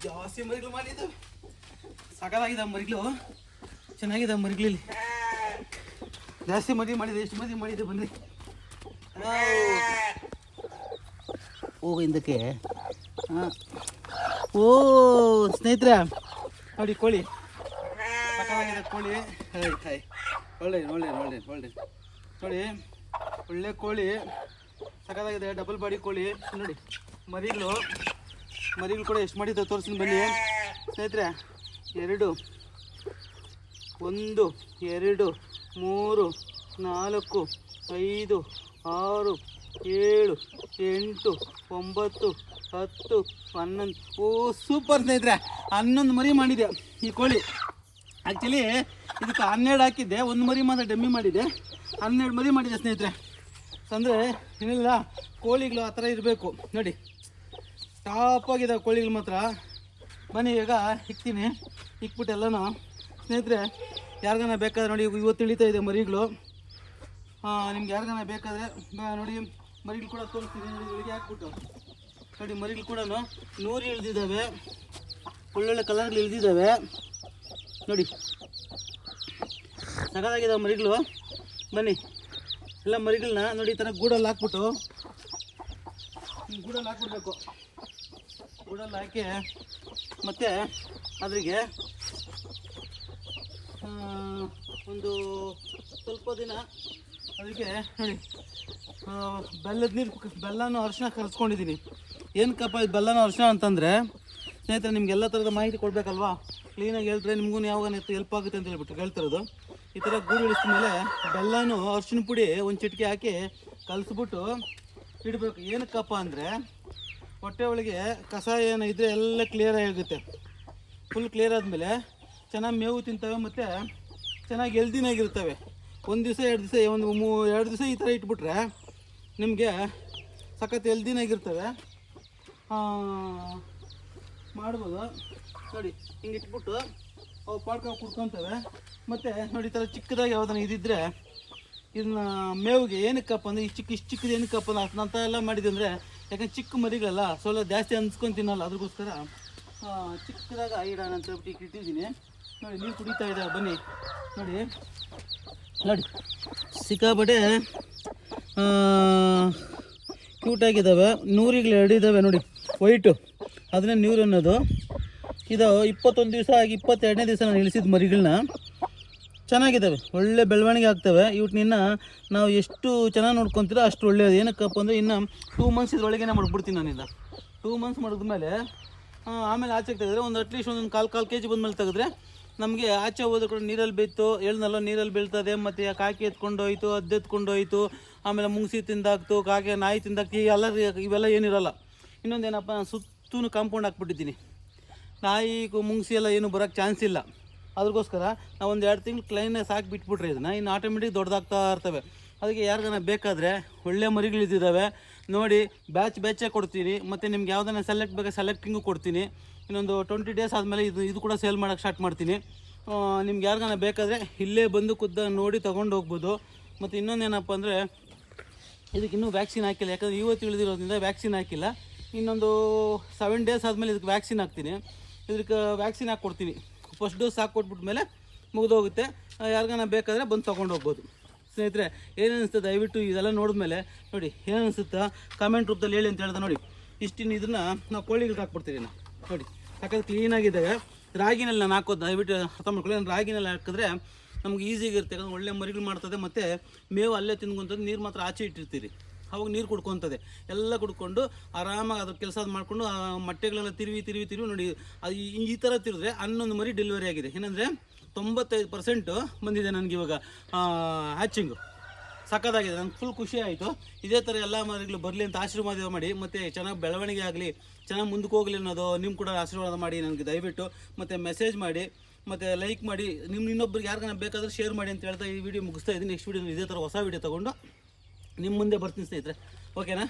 ಜಾಸ್ತಿ ಮರಿಗಳು ಮಾಡಿದ್ದಾವೆ, ಸಾಕಾಗಿದೆ ಮರಿಗಳು, ಚೆನ್ನಾಗಿದೆ ಮರಿಗಳಲ್ಲಿ. ಜಾಸ್ತಿ ಮರಿ ಮಾಡಿದೆ. ಎಷ್ಟು ಮರಿ ಮಾಡಿದೆ ಬನ್ನಿ. ಹೋಗ ಹಿಂದಕ್ಕೆ. ಓ ಸ್ನೇಹಿತರೆ ನೋಡಿ ಕೋಳಿ ಸಾಕಾಗಿದೆ. ಕೋಳಿ ಒಳ್ಳೆ ಒಳ್ಳೆ ಒಳ್ಳೆ ಒಳ್ಳೆ ನೋಡಿ, ಒಳ್ಳೆ ಕೋಳಿ ಸಾಕಾಗಿದೆ. ಡಬಲ್ ಬಾಡಿ ಕೋಳಿ ನೋಡಿ. ಮರಿಗಳು ಕೂಡ ಎಷ್ಟು ಮಾಡಿದ್ದು ತೋರಿಸ್ತೀನಿ ಬನ್ನಿ ಸ್ನೇಹಿತರೆ. 2 1 2 3 4 5 6 7 8 9 10 11. ಓ ಸೂಪರ್ ಸ್ನೇಹಿತರೆ, 11 ಮರಿ ಮಾಡಿದೆ ಈ ಕೋಳಿ. ಆ್ಯಕ್ಚುಲಿ ಇದಕ್ಕೆ 12 ಹಾಕಿದ್ದೆ, 1 ಮರಿ ಮಾತ್ರ ಡಮ್ಮಿ ಮಾಡಿದೆ. 12 ಮರಿ ಮಾಡಿದೆ ಸ್ನೇಹಿತರೆ. ಅಂದರೆ ಏನಿಲ್ಲ, ಕೋಳಿಗಳು ಆ ಥರ ಇರಬೇಕು ನೋಡಿ, ಟಾಪಾಗಿದೆ ಕೋಳಿಗಳು ಮಾತ್ರ. ಬನ್ನಿ ಈಗ ಇಕ್ತೀನಿ, ಇಕ್ಬಿಟ್ಟು ಎಲ್ಲನೂ ಸ್ನೇಹಿತರೆ ಯಾರಿಗಾನ ಬೇಕಾದ್ರೆ ನೋಡಿ, ಇವತ್ತು ಇಳಿತಾ ಇದೆ ಮರಿಗಳು. ನಿಮ್ಗೆ ಯಾರಿಗಾನ ಬೇಕಾದರೆ ನೋಡಿ ಮರಿಗಳು ಕೂಡ ತೋರಿಸ್ತೀನಿ ನೋಡಿ. ಇಳಿಗೆ ಹಾಕ್ಬಿಟ್ಟು ನೋಡಿ, ಮರಿಗಳು ಕೂಡ 100 ಇಳಿದಿದ್ದಾವೆ, ಒಳ್ಳೊಳ್ಳೆ ಕಲರ್ಗಳು ಇಳಿದಿದ್ದಾವೆ ನೋಡಿ, ಸಗದಾಗಿದೆ ಮರಿಗಳು. ಬನ್ನಿ ಎಲ್ಲ ಮರಿಗಳನ್ನ ನೋಡಿ ಈ ಥರ ಗೂಡಲ್ಲಿ ಹಾಕ್ಬಿಟ್ಟು, ಗೂಡಲ್ಲಿ ಹಾಕ್ಬಿಡ್ಬೇಕು. ಗೂಡಲ್ಲಿ ಹಾಕಿ ಮತ್ತು ಅದ್ರಿಗೆ ಒಂದು ಸ್ವಲ್ಪ ದಿನ ಅದಕ್ಕೆ ನೋಡಿ ಬೆಲ್ಲದ ನೀರು, ಬೆಲ್ಲನೂ ಅರಿಶಿನ ಕಲಿಸ್ಕೊಂಡಿದ್ದೀನಿ. ಏನಕ್ಕಪ್ಪ ಇದು ಬೆಲ್ಲನೂ ಅರಿಶಿನ ಅಂತಂದರೆ ಸ್ನೇಹಿತರೆ, ನಿಮ್ಗೆ ಎಲ್ಲ ಥರದ ಮಾಹಿತಿ ಕೊಡಬೇಕಲ್ವಾ, ಕ್ಲೀನಾಗಿ ಹೇಳ್ತಾರೆ ನಿಮಗೂ ಯಾವಾಗ ಹೆಲ್ಪ್ ಆಗುತ್ತೆ ಅಂತ ಹೇಳ್ಬಿಟ್ಟು ಹೇಳ್ತಿರೋದು. ಈ ಥರ ಗೂಡು ಇಳಿಸಿದ ಮೇಲೆ ಬೆಲ್ಲನೂ ಅರಿಶಿನ ಪುಡಿ ಒಂದು ಚಿಟಿಕೆ ಹಾಕಿ ಕಲಿಸ್ಬಿಟ್ಟು ಇಡಬೇಕು. ಏನಕ್ಕಪ್ಪ ಅಂದರೆ ಹೊಟ್ಟೆ ಒಳಗೆ ಕಸ ಏನು ಇದ್ದರೆ ಎಲ್ಲ ಕ್ಲಿಯರ್ ಆಗುತ್ತೆ. ಫುಲ್ ಕ್ಲಿಯರ್ ಆದಮೇಲೆ ಚೆನ್ನಾಗಿ ಮೇವು ತಿಂತವೆ ಮತ್ತು ಚೆನ್ನಾಗಿ ಹೆಲ್ದಿನಾಗಿರ್ತವೆ. 1 ದಿವಸ 2 ದಿವಸ 2 ದಿವಸ ಈ ಥರ ಇಟ್ಬಿಟ್ರೆ ನಿಮಗೆ ಸಖತ್ ಹೆಲ್ದಿನಾಗಿರ್ತವೆ. ಮಾಡ್ಬೋದು ನೋಡಿ, ಹಿಂಗೆ ಇಟ್ಬಿಟ್ಟು ಅವು ಪಾಡ್ಕೊಂಡು ಕುಡ್ಕೊತವೆ. ಮತ್ತು ನೋಡಿ ಈ ಥರ ಚಿಕ್ಕದಾಗಿ ಯಾವುದನ್ನ ಇದಿದ್ದರೆ ಇದನ್ನ ಮೇವಿಗೆ ಏನಕ್ಕಪ್ಪ ಅಂದರೆ ಇಷ್ಟು ಚಿಕ್ಕದು ಏನಕ್ಕಪ್ಪ ಅಂತ ಎಲ್ಲ ಮಾಡಿದೆ ಅಂದರೆ, ಯಾಕಂದ್ರೆ ಚಿಕ್ಕ ಮರಿಗಳಲ್ಲ ಸ್ವಲ್ಪ ಜಾಸ್ತಿ ಅನ್ಸ್ಕೊಂಡು ತಿನ್ನಲ್ಲ, ಅದ್ರಗೋಸ್ಕರ ಚಿಕ್ಕದಾಗ ಇಡೋಣ ಅಂತ ಹೇಳ್ಬಿಟ್ಟು ಇಟ್ಟಿದ್ದೀನಿ ನೋಡಿ. ನೀರು ಕುಡಿತಾ ಇದ್ದಾವೆ ಬನ್ನಿ ನೋಡಿ. ನೋಡಿ ಸಿಕ್ಕಾಪಟ್ಟೆ ಕ್ಯೂಟಾಗಿದ್ದಾವೆ. 100ಗಳು ಎರಡಿದ್ದಾವೆ ನೋಡಿ ವೈಟು, ಅದನ್ನೇ ನೀರು ಅನ್ನೋದು. ಇದು 21 ದಿವಸ ಆಗಿ 22ನೇ ದಿವಸ ನಾನು ಇಳಿಸಿದ ಮರಿಗಳನ್ನ ಚೆನ್ನಾಗಿದ್ದಾವೆ, ಒಳ್ಳೆ ಬೆಳವಣಿಗೆ ಆಗ್ತವೆ. ಇವತ್ತಿನ ನಾವು ಎಷ್ಟು ಚೆನ್ನಾಗಿ ನೋಡ್ಕೊತೀರೋ ಅಷ್ಟು ಒಳ್ಳೆಯದು. ಏನಕ್ಕಪ್ಪ ಅಂದರೆ ಇನ್ನು 2 ಮಂತ್ಸ್ ಇದರೊಳಗೆ ಮಾಡಿಬಿಡ್ತೀನಿ ನಾನಿಲ್ಲ. 2 ಮಂತ್ಸ್ ಮಾಡಿದ್ಮೇಲೆ ಆಮೇಲೆ ಆಚೆಗೆ ತೆಗೆದ್ರೆ ಒಂದು ಅಟ್ಲೀಸ್ಟ್ ಒಂದು 1/4 kg ಬಂದಮೇಲೆ ತೆಗೆದ್ರೆ ನಮಗೆ ಆಚೆ ಹೋದ್ರೆ ಕೂಡ ನೀರಲ್ಲಿ ಬೇಯ್ತು, ಹೇಳ್ನಲ್ಲ ನೀರಲ್ಲಿ ಬೀಳ್ತದೆ. ಮತ್ತು ಕಾಕಿ ಎತ್ಕೊಂಡು ಹೋಯ್ತು, ಅದು ಎತ್ಕೊಂಡು ಹೋಯ್ತು, ಆಮೇಲೆ ಮುಂಗ್ಸಿ ತಿಂದಾಕ್ತು, ಕಾಗೆ ನಾಯಿ ತಿಂದಾಕ್ತು, ಇವೆಲ್ಲ ಏನಿರೋಲ್ಲ. ಇನ್ನೊಂದೇನಪ್ಪ, ಸುತ್ತೂ ಕಾಂಪೌಂಡ್ ಹಾಕ್ಬಿಟ್ಟಿದ್ದೀನಿ, ನಾಯಿ ಮುಂಗ್ಸಿ ಎಲ್ಲ ಏನು ಬರೋಕ್ಕೆ ಚಾನ್ಸ್ ಇಲ್ಲ. ಅದ್ರಗೋಸ್ಕರ ನಾವು ಒಂದು 2 ತಿಂಗಳು ಕ್ಲೈನಾಗಿ ಸಾಕಿ ಬಿಟ್ಬಿಟ್ರೆ ಇದನ್ನು ಇನ್ನು ಆಟೋಮೆಟಿಕ್ ದೊಡ್ಡದಾಗ್ತಾ ಇರ್ತವೆ. ಅದಕ್ಕೆ ಯಾರಿಗಾನ ಬೇಕಾದರೆ ಒಳ್ಳೆ ಮರಿಗಳಿದ್ದಾವೆ ನೋಡಿ, ಬ್ಯಾಚಾಗಿ ಕೊಡ್ತೀನಿ. ಮತ್ತು ನಿಮ್ಗೆ ಯಾವುದನ್ನ ಸೆಲೆಕ್ಟ್ ಬೇಕಾ ಸೆಲೆಕ್ಟಿಂಗು ಕೊಡ್ತೀನಿ. ಇನ್ನೊಂದು 20 ಡೇಸ್ ಆದಮೇಲೆ ಇದು ಕೂಡ ಸೇಲ್ ಮಾಡೋಕ್ಕೆ ಸ್ಟಾರ್ಟ್ ಮಾಡ್ತೀನಿ. ನಿಮ್ಗೆ ಯಾರಿಗಾನ ಬೇಕಾದರೆ ಇಲ್ಲೇ ಬಂದು ನೋಡಿ ತೊಗೊಂಡು ಹೋಗ್ಬೋದು. ಮತ್ತು ಇನ್ನೊಂದೇನಪ್ಪ ಅಂದರೆ ಇದಕ್ಕೆ ಇನ್ನೂ ವ್ಯಾಕ್ಸಿನ್ ಹಾಕಿಲ್ಲ, ಯಾಕಂದರೆ ಇವತ್ತು ಇಳಿದಿರೋದ್ರಿಂದ ವ್ಯಾಕ್ಸಿನ್ ಹಾಕಿಲ್ಲ. ಇನ್ನೊಂದು 7 ಡೇಸ್ ಆದಮೇಲೆ ಇದಕ್ಕೆ ವ್ಯಾಕ್ಸಿನ್ ಹಾಕ್ತೀನಿ. ಇದಕ್ಕೆ ವ್ಯಾಕ್ಸಿನ್ ಹಾಕ್ಕೊಡ್ತೀನಿ. ಫಸ್ಟ್ ಡೋಸ್ ಹಾಕ್ಕೊಟ್ಬಿಟ್ಮೇಲೆ ಮುಗಿದೋಗುತ್ತೆ. ಯಾರಿಗಾನ ಬೇಕಾದರೆ ಬಂದು ತೊಗೊಂಡು ಹೋಗ್ಬೋದು. ಸ್ನೇಹಿತರೆ ಏನಿಸುತ್ತೆ ದಯವಿಟ್ಟು ಇದೆಲ್ಲ ನೋಡಿದ್ಮೇಲೆ ನೋಡಿ ಏನಿಸುತ್ತಾ ಕಾಮೆಂಟ್ ರೂಪದಲ್ಲಿ ಹೇಳಿ ಅಂತ ಹೇಳ್ದೆ ನೋಡಿ. ಇಷ್ಟಿನ ಇದನ್ನು ನಾವು ಕೋಳಿಗಳಿಗೆ ಹಾಕ್ಬಿಡ್ತೀವಿ ನೋಡಿ, ಯಾಕಂದ್ರೆ ಕ್ಲೀನಾಗಿದ್ದಾಗ ರಾಗಿನಲ್ಲಿ ನಾನು ಹಾಕೋದು ದಯವಿಟ್ಟು ಅರ್ಥ ಮಾಡ್ಕೊಳ್ಳಿ. ನಾನು ರಾಗಿನಲ್ಲಿ ಹಾಕಿದ್ರೆ ನಮ್ಗೆ ಈಸಿಯಾಗಿರುತ್ತೆ, ಯಾಕಂದ್ರೆ ಒಳ್ಳೆ ಮರಿಗಳು ಮಾಡ್ತದೆ. ಮತ್ತು ಮೇವು ಅಲ್ಲೇ ತಿನ್ಕೊಂತದ್ದು, ನೀರು ಮಾತ್ರ ಆಚೆ ಇಟ್ಟಿರ್ತೀರಿ, ಅವಾಗ ನೀರು ಕುಡ್ಕೊತದೆ. ಎಲ್ಲ ಕುಡ್ಕೊಂಡು ಆರಾಮಾಗಿ ಅದ್ರ ಕೆಲಸ ಮಾಡಿಕೊಂಡು ಮೊಟ್ಟೆಗಳೆಲ್ಲ ತಿರುವಿ ನೋಡಿ. ಅದು ಈ ಥರ ತಿರುದ್ರೆ 11 ಮರಿ ಡೆಲಿವರಿ ಆಗಿದೆ. ಏನಂದರೆ 95% ಬಂದಿದೆ ನನಗೆ ಇವಾಗ ಹ್ಯಾಚಿಂಗು. ಸಕ್ಕತ್ತಾಗಿದೆ, ನನಗೆ ಫುಲ್ ಖುಷಿ ಆಯಿತು. ಇದೇ ಥರ ಎಲ್ಲ ಮರಿಗಳು ಬರಲಿ ಅಂತ ಆಶೀರ್ವಾದ ಮಾಡಿ, ಮತ್ತು ಚೆನ್ನಾಗಿ ಬೆಳವಣಿಗೆ ಆಗಲಿ, ಚೆನ್ನಾಗಿ ಮುಂದಕ್ಕೆ ಹೋಗಲಿ ಅನ್ನೋದು ನಿಮ್ಮ ಕೂಡ ಆಶೀರ್ವಾದ ಮಾಡಿ ನನಗೆ ದಯವಿಟ್ಟು. ಮತ್ತು ಮೆಸೇಜ್ ಮಾಡಿ, ಮತ್ತು ಲೈಕ್ ಮಾಡಿ, ಇನ್ನೊಬ್ರಿಗೆ ಯಾರಿಗಾನ ಬೇಕಾದರೆ ಶೇರ್ ಮಾಡಿ ಅಂತ ಹೇಳ್ತಾ ಈ ವಿಡಿಯೋ ಮುಗಿಸ್ತಾ ಇದ್ದೀನಿ. ನೆಕ್ಸ್ಟ್ ವಿಡಿಯೋ ಇದೇ ಥರ ಹೊಸ ವಿಡಿಯೋ ತೊಗೊಂಡು ನಿಮ್ಮ ಮುಂದೆ ಬರ್ತೀನಿ ಸ್ನೇಹಿತರೆ, ಓಕೆನಾ?